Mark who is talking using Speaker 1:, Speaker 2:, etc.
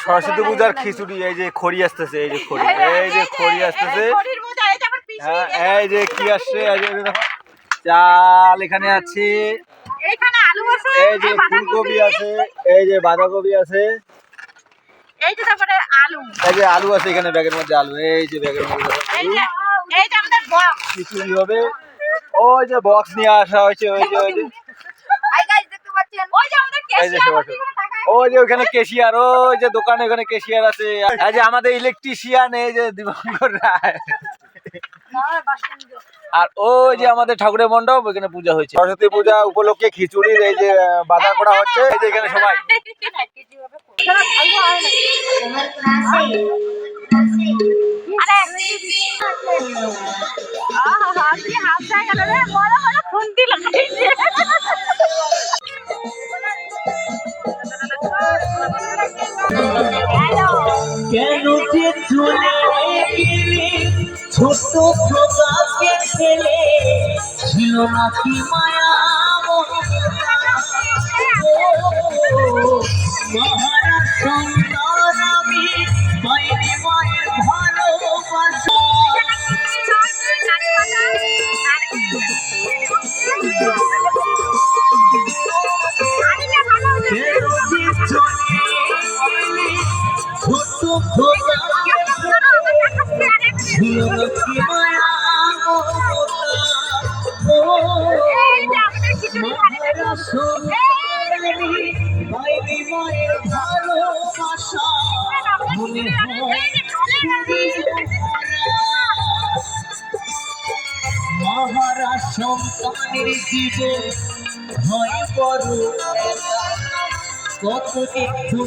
Speaker 1: সরস্বতী পূজার খিচুড়ি। এই যে খড়ি আসতেছে, এই যে খড়ি, এই যে খড়ি আসতেছে, এই যে কি আসছে, চাল এখানে আছে, এই যে ফুলকপি আছে, এই যে বাঁধাকপি আছে, এই যে আলু আছে এখানে ব্যাগের মধ্যে, আলু এই যে ব্যাগের মধ্যে খিচুড়ি হবে। ওই যে বক্স নিয়ে আসা হয়েছে, ওই যে ওই যে ওই যে ওখানে ক্যাশিয়ার, ওই যে দোকানে ওখানে ক্যাশিয়ার আছে। এই যে আমাদের ইলেকট্রিশিয়ান, এই যে দিবাঙ্কর রায়। আর ওই যে আমাদের ঠাকুরের মণ্ডপ, ওইখানে পূজা হয়েছে। সরস্বতী পূজা উপলক্ষে খিচুড়ির এই যে বাজার করা হচ্ছে। এই যে এখানে সবাই
Speaker 2: কেন যে চলে গেলে ছোট প্রকাশকে ছেলে, ছিল নাকি মায়া মহারাজ সন্তান আমি, পাইনি মায়ের ভালোবাসা। ছোট মহারাজ সন্তানের জীবন হয় বড়, কত একটু